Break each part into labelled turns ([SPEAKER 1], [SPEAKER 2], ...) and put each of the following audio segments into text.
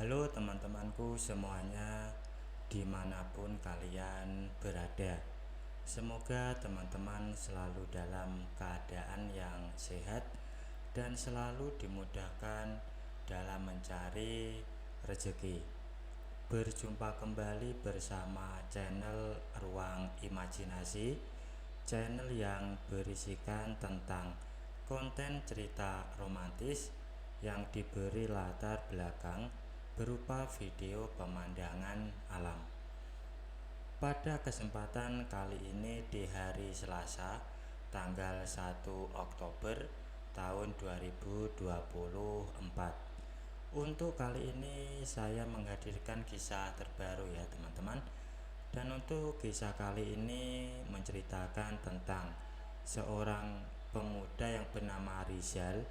[SPEAKER 1] Halo teman-temanku semuanya, dimanapun kalian berada. Semoga teman-teman selalu dalam keadaan yang sehat dan selalu dimudahkan dalam mencari rezeki. Berjumpa kembali bersama channel Ruang Imajinasi, channel yang berisikan tentang konten cerita romantis yang diberi latar belakang berupa video pemandangan alam. Pada kesempatan kali ini di hari Selasa, tanggal 1 Oktober tahun 2024. Untuk kali ini saya menghadirkan kisah terbaru ya teman-teman. Dan untuk kisah kali ini menceritakan tentang seorang pemuda yang bernama Rizal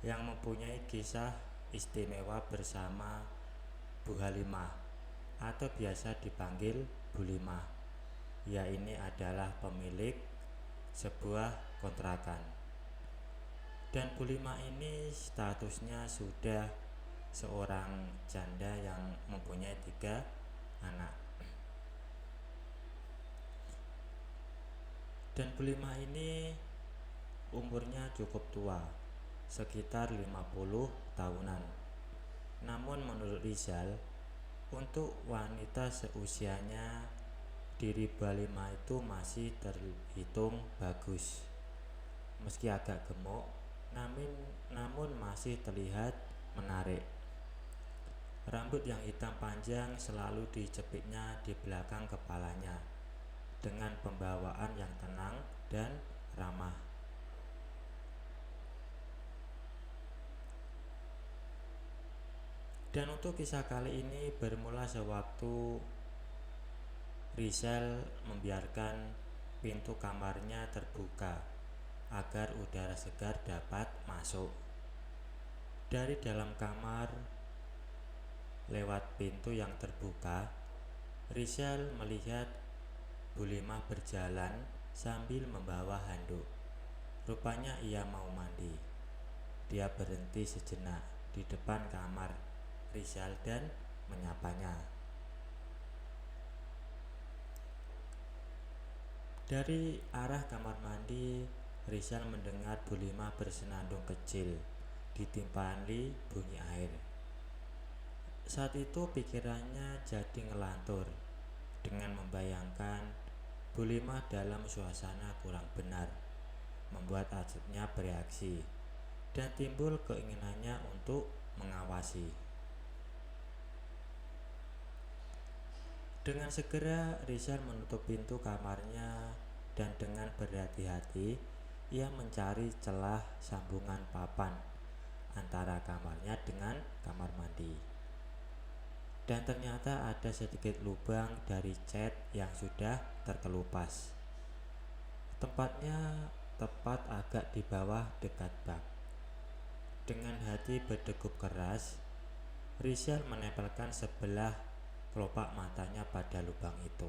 [SPEAKER 1] yang mempunyai kisah istimewa bersama Bu Halimah atau biasa dipanggil Bu Limah. Ia ini adalah pemilik sebuah kontrakan. Dan Bu Limah ini statusnya sudah seorang janda yang mempunyai 3 anak. Dan Bu Limah ini umurnya cukup tua, sekitar 50 tahunan. Namun menurut Rizal, untuk wanita seusianya diri Bu Halimah itu masih terhitung bagus. Meski agak gemuk, namun masih terlihat menarik. Rambut yang hitam panjang selalu dicepitnya di belakang kepalanya dengan pembawaan yang tenang dan ramah. Dan untuk kisah kali ini bermula sewaktu Rizal membiarkan pintu kamarnya terbuka agar udara segar dapat masuk. Dari dalam kamar, lewat pintu yang terbuka, Rizal melihat Bu Limah berjalan sambil membawa handuk. Rupanya ia mau mandi. Dia berhenti sejenak di depan kamar Rizal dan menyapanya. Dari arah kamar mandi, Rizal mendengar Bu Limah bersenandung kecil ditimpali bunyi air. Saat itu pikirannya jadi ngelantur dengan membayangkan Bu Limah dalam suasana kurang benar, membuat hatinya bereaksi dan timbul keinginannya untuk mengawasi. Dengan segera Rizal menutup pintu kamarnya dan dengan berhati-hati ia mencari celah sambungan papan antara kamarnya dengan kamar mandi. Dan ternyata ada sedikit lubang dari cat yang sudah terkelupas. Tempatnya tepat agak di bawah dekat bak. Dengan hati berdegup keras, Rizal menempelkan sebelah kelopak matanya pada lubang itu.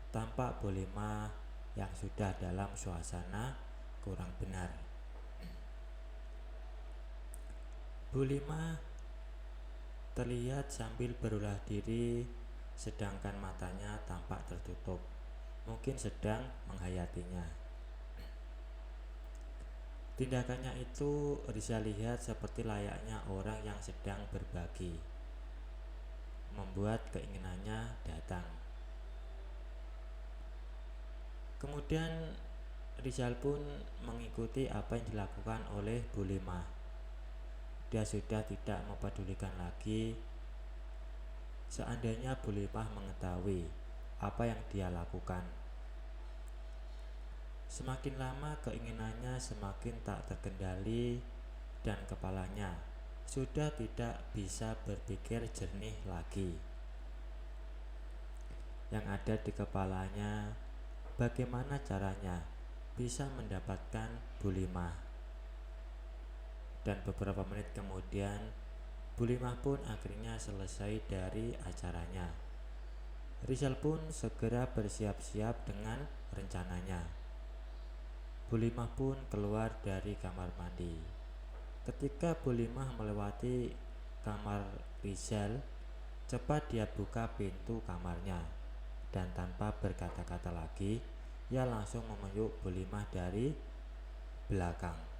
[SPEAKER 1] Tampak Bu Limah yang sudah dalam suasana kurang benar. Bu Limah terlihat sambil berulah diri, sedangkan matanya tampak tertutup, mungkin sedang menghayatinya. Tindakannya itu Rizal lihat seperti layaknya orang yang sedang berbagi, membuat keinginannya datang. Kemudian Rizal pun mengikuti apa yang dilakukan oleh Bu Limah. Dia sudah tidak mempedulikan lagi seandainya Bu Limah mengetahui apa yang dia lakukan. Semakin lama keinginannya semakin tak terkendali dan kepalanya sudah tidak bisa berpikir jernih lagi. Yang ada di kepalanya, bagaimana caranya bisa mendapatkan Bu Limah. Dan beberapa menit kemudian Bu Limah pun akhirnya selesai dari acaranya. Rizal pun segera bersiap-siap dengan rencananya. Bu Limah pun keluar dari kamar mandi. Ketika Bu Limah melewati kamar Rizal, cepat dia buka pintu kamarnya, dan tanpa berkata-kata lagi, ia langsung memeluk Bulimah dari belakang.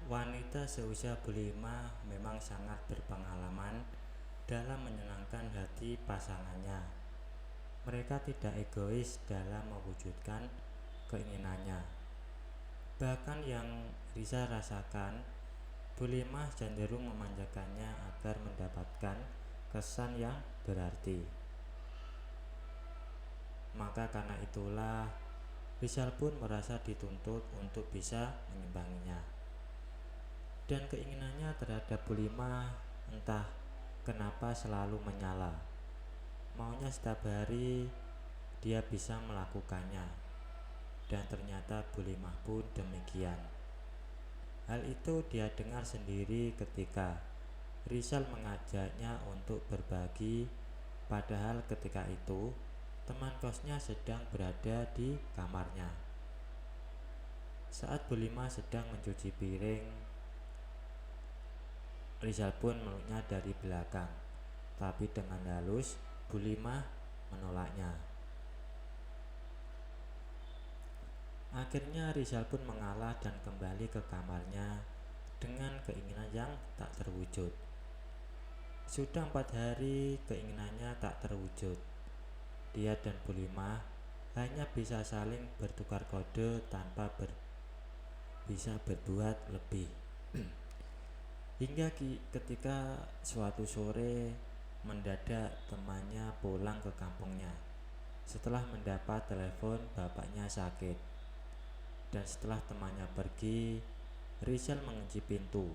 [SPEAKER 1] Wanita seusia Bulima memang sangat berpengalaman dalam menyenangkan hati pasangannya. Mereka tidak egois dalam mewujudkan keinginannya. Bahkan yang Risa rasakan, Bulima cenderung memanjakannya agar mendapatkan kesan yang berarti. Maka karena itulah Rizal pun merasa dituntut untuk bisa mengimbanginya. Dan keinginannya terhadap Bulima entah kenapa selalu menyala. Maunya setiap hari dia bisa melakukannya. Dan ternyata Bulima pun demikian. Hal itu dia dengar sendiri ketika Rizal mengajaknya untuk berbagi, padahal ketika itu teman kosnya sedang berada di kamarnya. Saat Bulima sedang mencuci piring, Rizal pun meluknya dari belakang, tapi dengan halus Bulima menolaknya. Akhirnya Rizal pun mengalah dan kembali ke kamarnya dengan keinginan yang tak terwujud. Sudah 4 hari keinginannya tak terwujud. Dia dan Bulima hanya bisa saling bertukar kode tanpa bisa berbuat lebih. Hingga ketika suatu sore mendadak temannya pulang ke kampungnya setelah mendapat telepon bapaknya sakit. Dan setelah temannya pergi, Rizal mengunci pintu.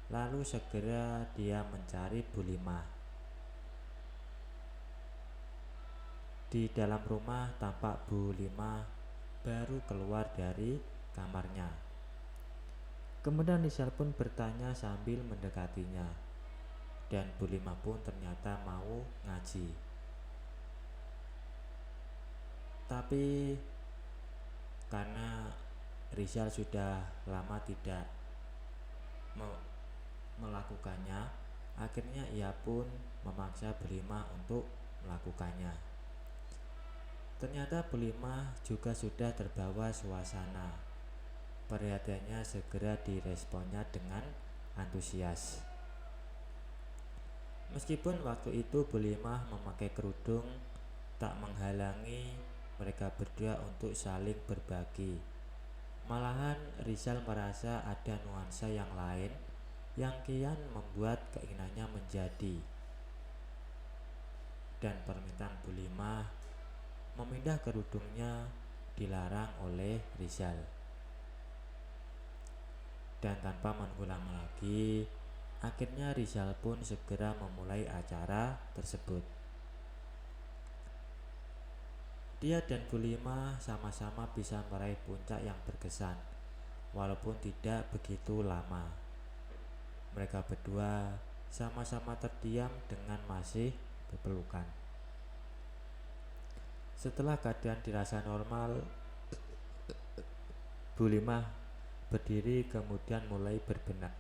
[SPEAKER 1] Lalu segera dia mencari Bulima. Di dalam rumah tampak Bulima baru keluar dari kamarnya. Kemudian Rizal pun bertanya sambil mendekatinya. Dan Bulima pun ternyata mau ngaji. Tapi karena Rizal sudah lama tidak melakukannya, akhirnya ia pun memaksa Bulima untuk melakukannya. Ternyata Bulima juga sudah terbawa suasana. Perhatiannya segera diresponnya dengan antusias. Meskipun waktu itu Bulima memakai kerudung, tak menghalangi mereka berdua untuk saling berbagi. Malahan Rizal merasa ada nuansa yang lain yang kian membuat keinginannya menjadi. Dan permintaan Bulima memindah kerudungnya dilarang oleh Rizal. Dan tanpa menunggu lama lagi, akhirnya Rizal pun segera memulai acara tersebut. Dia dan Bulima sama-sama bisa meraih puncak yang berkesan, walaupun tidak begitu lama. Mereka berdua sama-sama terdiam dengan masih berpelukan. Setelah keadaan dirasa normal, Bulima berdiri kemudian mulai berbenah.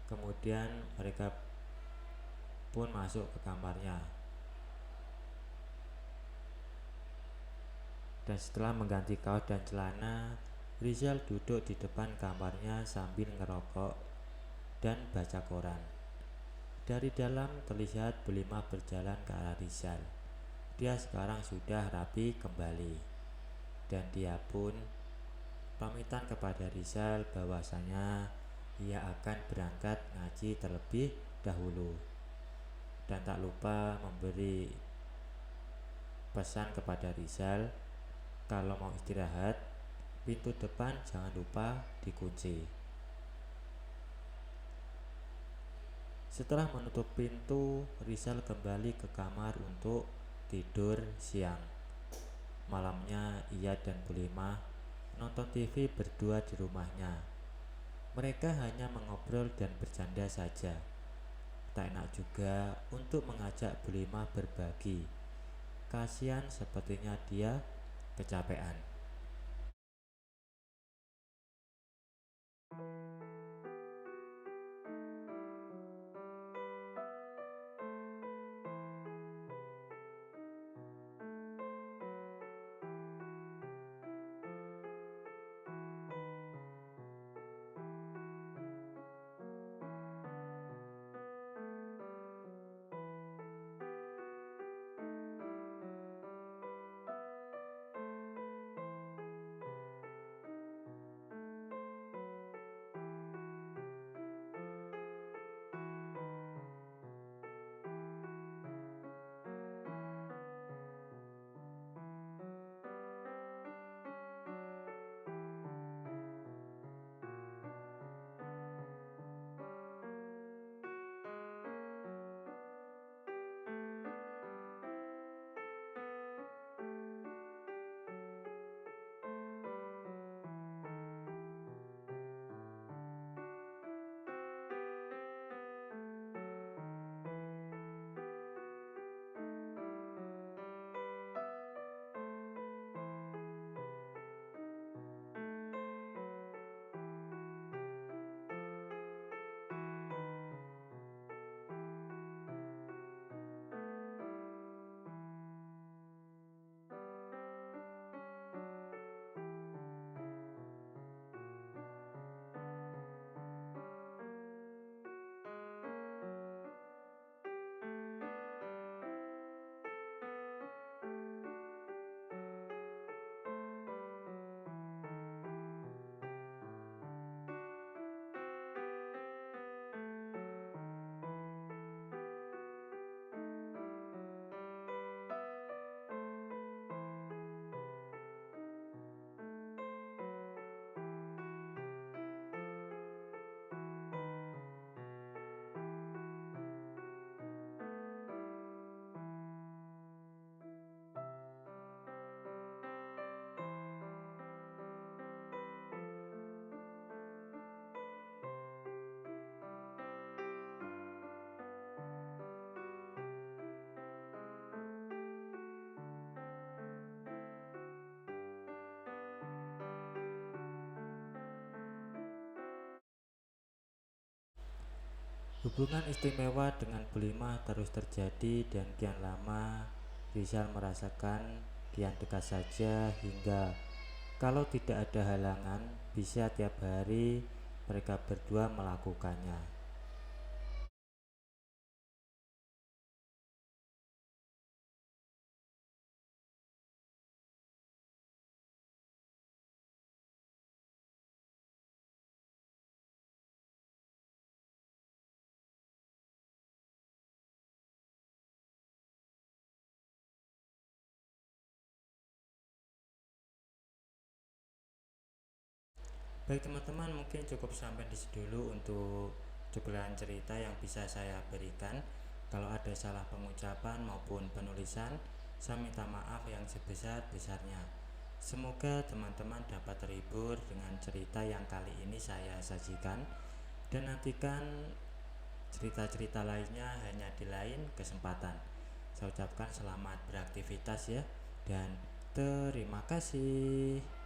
[SPEAKER 1] Kemudian mereka pun masuk ke kamarnya. Dan setelah mengganti kaos dan celana, Rizal duduk di depan kamarnya sambil ngerokok dan baca koran. Dari dalam terlihat Bulima berjalan ke arah Rizal. Dia sekarang sudah rapi kembali. Dan dia pun pamitan kepada Rizal bahwasanya ia akan berangkat ngaji terlebih dahulu. Dan tak lupa memberi pesan kepada Rizal, kalau mau istirahat, pintu depan jangan lupa dikunci. Setelah menutup pintu, Rizal kembali ke kamar untuk tidur siang. Malamnya ia dan Bulima nonton TV berdua di rumahnya. Mereka hanya mengobrol dan bercanda saja. Tak enak juga untuk mengajak Bulima berbagi. Kasihan sepertinya dia kecapean. Hubungan istimewa dengan Bu Lima terus terjadi dan kian lama Rizal merasakan kian dekat saja hingga kalau tidak ada halangan bisa tiap hari mereka berdua melakukannya. Baik teman-teman, mungkin cukup sampai di sini dulu untuk cuplikan cerita yang bisa saya berikan. Kalau ada salah pengucapan maupun penulisan, saya minta maaf yang sebesar-besarnya. Semoga teman-teman dapat terhibur dengan cerita yang kali ini saya sajikan, dan nantikan cerita-cerita lainnya hanya di lain kesempatan. Saya ucapkan selamat beraktivitas ya, dan terima kasih.